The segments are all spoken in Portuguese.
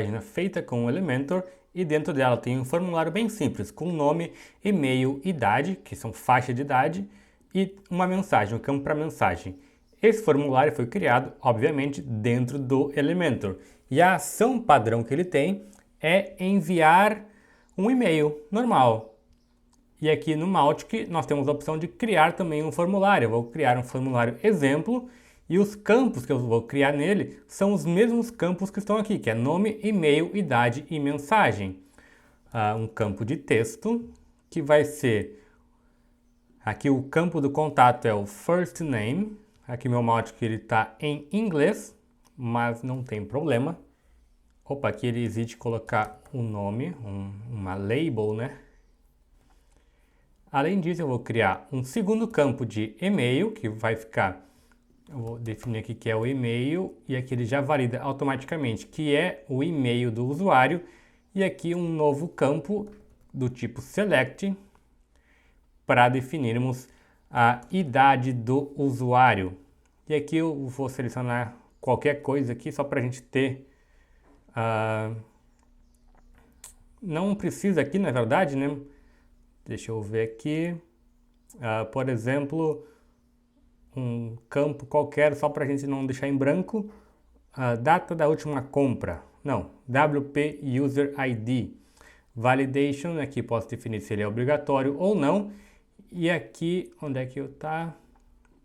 página feita com o Elementor e dentro dela tem um formulário bem simples, com nome, e-mail, idade, que são faixa de idade, e uma mensagem, um campo para mensagem. Esse formulário foi criado, obviamente, dentro do Elementor. E a ação padrão que ele tem é enviar um e-mail normal. E aqui no Mautic nós temos a opção de criar também um formulário. Eu vou criar um formulário exemplo e os campos que eu vou criar nele são os mesmos campos que estão aqui, que é nome, e-mail, idade e mensagem. Um campo de texto que vai ser... Aqui o campo do contato é o first name. Aqui meu Mautic ele está em inglês, mas não tem problema. Opa, aqui ele exige colocar um nome, uma label, né? Além disso, eu vou criar um segundo campo de e-mail, que vai ficar... Eu vou definir aqui que é o e-mail, e aqui ele já valida automaticamente que é o e-mail do usuário. E aqui um novo campo do tipo select, para definirmos a idade do usuário. E aqui eu vou selecionar qualquer coisa aqui, só para a gente ter... não precisa aqui, na verdade, né? Deixa eu ver aqui. Por exemplo, um campo qualquer, só para a gente não deixar em branco. Data da última compra. Não, WP User ID. Validation, aqui posso definir se ele é obrigatório ou não. E aqui, onde é que está?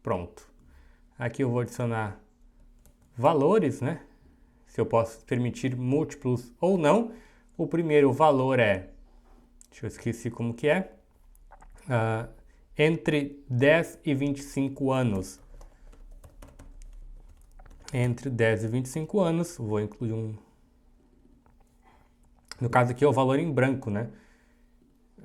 Pronto. Aqui eu vou adicionar valores, né? Se eu posso permitir múltiplos ou não. O primeiro valor é... Deixa eu esquecer como que é. Entre 10 e 25 anos. Entre 10 e 25 anos, vou incluir um... No caso aqui é o valor em branco, né?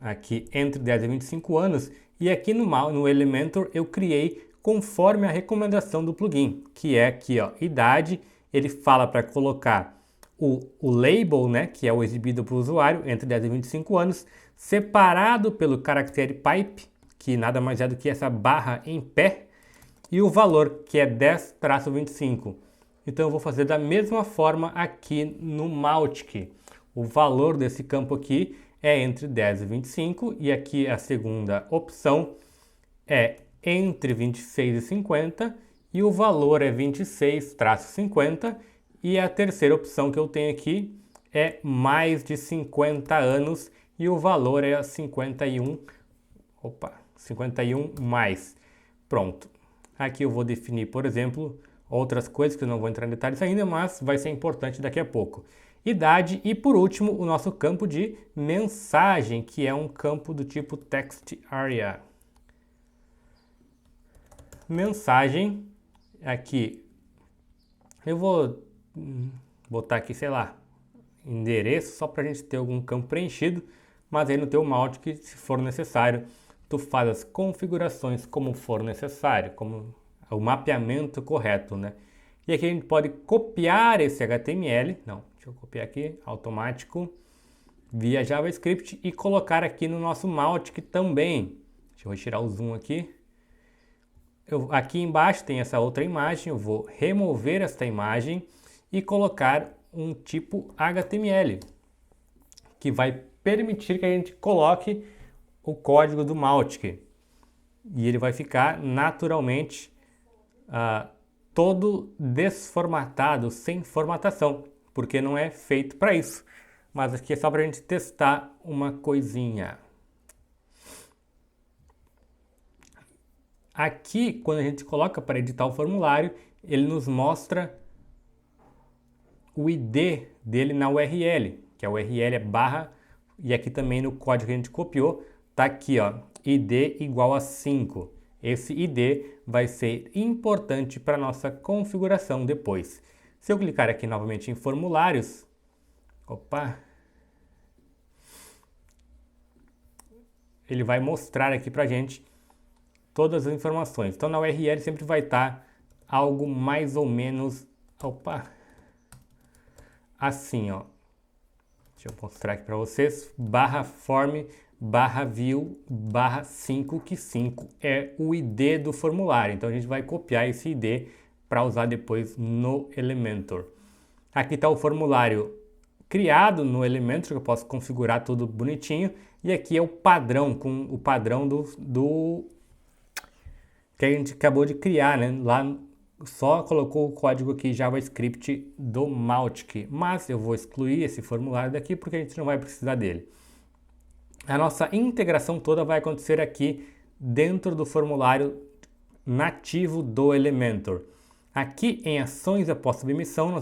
Aqui entre 10 e 25 anos. E aqui no Elementor eu criei conforme a recomendação do plugin, que é aqui, ó, idade. Ele fala para colocar o label, né, que é o exibido para o usuário, entre 10 e 25 anos, separado pelo caractere pipe, que nada mais é do que essa barra em pé, e o valor, que é 10-25. Então eu vou fazer da mesma forma aqui no Mautic. O valor desse campo aqui é entre 10 e 25, e aqui a segunda opção é entre 26 e 50, e o valor é 26-50, e a terceira opção que eu tenho aqui é mais de 50 anos, e o valor é 51, 51 mais. Pronto. Aqui eu vou definir, por exemplo, outras coisas que eu não vou entrar em detalhes ainda, mas vai ser importante daqui a pouco. Idade e, por último, o nosso campo de mensagem, que é um campo do tipo text area. Mensagem, aqui eu vou botar aqui, sei lá, endereço, só para a gente ter algum campo preenchido, mas aí no teu Mautic, se for necessário, tu faz as configurações como for necessário, como o mapeamento correto, né? E aqui a gente pode copiar esse HTML, deixa eu copiar aqui, automático, via JavaScript e colocar aqui no nosso Mautic também. Deixa eu retirar o zoom aqui. Aqui embaixo tem essa outra imagem, eu vou remover esta imagem e colocar um tipo HTML, que vai permitir que a gente coloque o código do Mautic. E ele vai ficar naturalmente todo desformatado, sem formatação, porque não é feito para isso. Mas aqui é só para a gente testar uma coisinha. Aqui, quando a gente coloca para editar o formulário, ele nos mostra o ID dele na URL, que a URL é barra, e aqui também no código que a gente copiou, tá aqui, ó, ID igual a 5. Esse ID vai ser importante para nossa configuração depois. Se eu clicar aqui novamente em formulários, ele vai mostrar aqui para a gente todas as informações. Então na URL sempre vai estar algo mais ou menos, assim, ó. Deixa eu mostrar aqui para vocês, /form /view /5, que 5 é o ID do formulário. Então a gente vai copiar esse ID para usar depois no Elementor. Aqui está o formulário criado no Elementor, que eu posso configurar tudo bonitinho. E aqui é o padrão, com o padrão do que a gente acabou de criar, né? Lá só colocou o código aqui JavaScript do Mautic, mas eu vou excluir esse formulário daqui porque a gente não vai precisar dele. A nossa integração toda vai acontecer aqui dentro do formulário nativo do Elementor. Aqui em ações após submissão,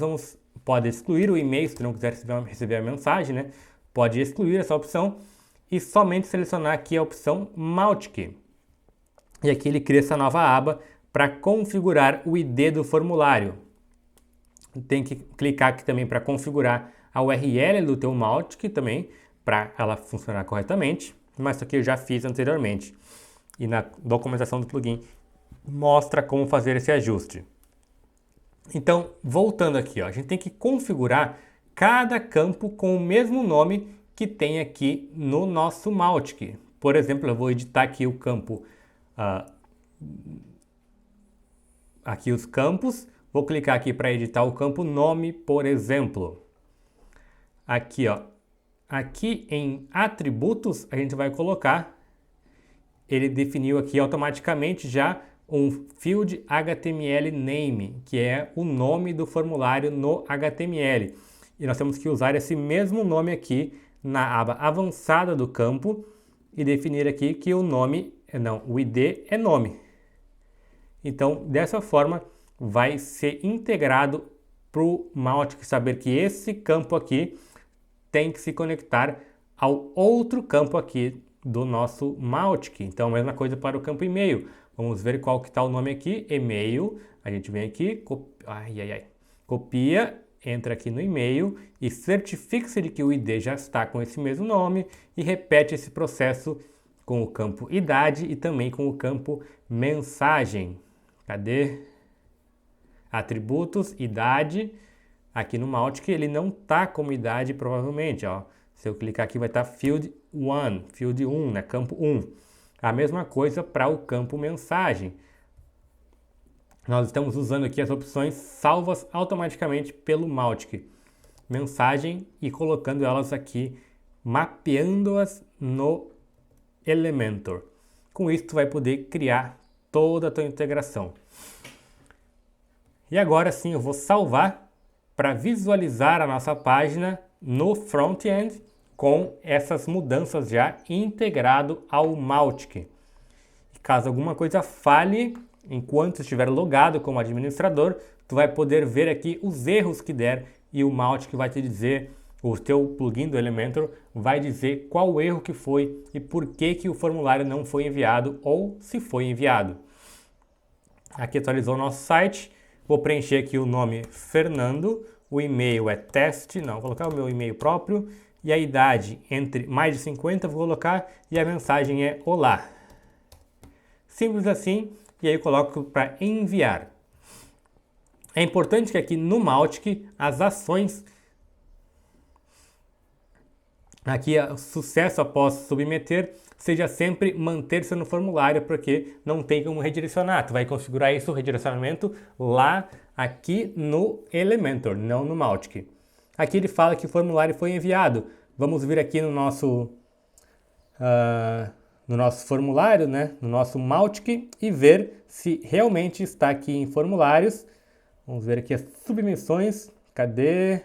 pode excluir o e-mail se não quiser receber a mensagem, né? Pode excluir essa opção e somente selecionar aqui a opção Mautic. E aqui ele cria essa nova aba para configurar o ID do formulário. Tem que clicar aqui também para configurar a URL do teu Mautic também, para ela funcionar corretamente, mas isso aqui eu já fiz anteriormente. E na documentação do plugin mostra como fazer esse ajuste. Então, voltando aqui, ó, a gente tem que configurar cada campo com o mesmo nome que tem aqui no nosso Mautic. Por exemplo, eu vou editar aqui o campo, aqui os campos, vou clicar aqui para editar o campo nome, por exemplo. Aqui, ó, aqui em atributos a gente vai colocar, ele definiu aqui automaticamente já um field HTML name, que é o nome do formulário no HTML. E nós temos que usar esse mesmo nome aqui na aba avançada do campo e definir aqui que o ID é nome. Então, dessa forma, vai ser integrado para o Mautic saber que esse campo aqui tem que se conectar ao outro campo aqui do nosso Mautic. Então, a mesma coisa para o campo e-mail. Vamos ver qual que está o nome aqui, e-mail. A gente vem aqui, copia, entra aqui no e-mail e certifica-se de que o ID já está com esse mesmo nome e repete esse processo com o campo idade e também com o campo mensagem. Cadê? Atributos, idade. Aqui no Mautic ele não está como idade provavelmente, ó. Se eu clicar aqui vai estar field 1, né? Campo 1. A mesma coisa para o campo mensagem. Nós estamos usando aqui as opções salvas automaticamente pelo Mautic. Mensagem e colocando elas aqui, mapeando-as no Elementor. Com isso, tu vai poder criar toda a tua integração. E agora sim, eu vou salvar para visualizar a nossa página no front-end com essas mudanças já integrado ao Mautic. Caso alguma coisa falhe, enquanto estiver logado como administrador, tu vai poder ver aqui os erros que der e o Mautic vai te dizer, o teu plugin do Elementor vai dizer qual o erro que foi e por que o formulário não foi enviado ou se foi enviado. Aqui atualizou o nosso site, vou preencher aqui o nome Fernando, o e-mail é teste, vou colocar o meu e-mail próprio, e a idade entre mais de 50 vou colocar e a mensagem é olá. Simples assim, e aí eu coloco para enviar. É importante que aqui no Mautic as ações, aqui o sucesso após submeter, seja sempre manter-se no formulário, porque não tem como redirecionar. Tu vai configurar isso, o redirecionamento, lá aqui no Elementor, não no Mautic. Aqui ele fala que o formulário foi enviado. Vamos vir aqui no nosso formulário, né? No nosso Mautic e ver se realmente está aqui em formulários. Vamos ver aqui as submissões. Cadê?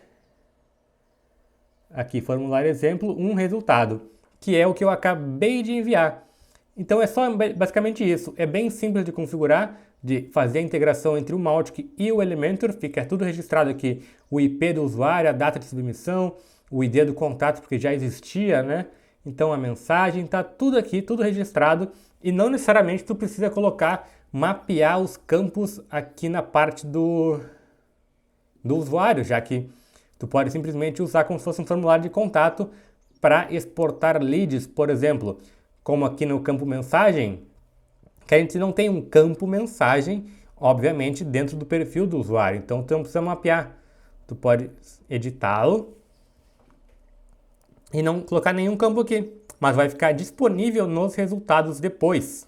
Aqui, formulário exemplo, um resultado, que é o que eu acabei de enviar. Então é só basicamente isso. É bem simples de configurar, de fazer a integração entre o Mautic e o Elementor. Fica tudo registrado aqui, o IP do usuário, a data de submissão, o ID do contato, porque já existia, né? Então a mensagem, tá tudo aqui, tudo registrado. E não necessariamente tu precisa mapear os campos aqui na parte do usuário, já que tu pode simplesmente usar como se fosse um formulário de contato para exportar leads, por exemplo, como aqui no campo mensagem, que a gente não tem um campo mensagem, obviamente, dentro do perfil do usuário. Então, tu não precisa mapear. Tu pode editá-lo e não colocar nenhum campo aqui, mas vai ficar disponível nos resultados depois.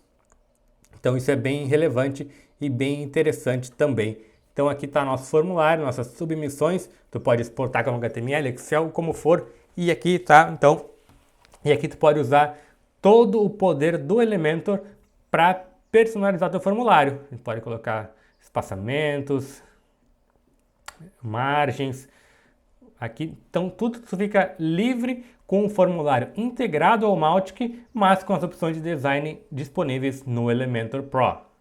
Então, isso é bem relevante e bem interessante também Então aqui está nosso formulário, nossas submissões, tu pode exportar como HTML, Excel, como for, e aqui tá, então, e aqui tu pode usar todo o poder do Elementor para personalizar teu formulário. Tu pode colocar espaçamentos, margens, aqui, então tudo fica livre com o formulário integrado ao Mautic, mas com as opções de design disponíveis no Elementor Pro.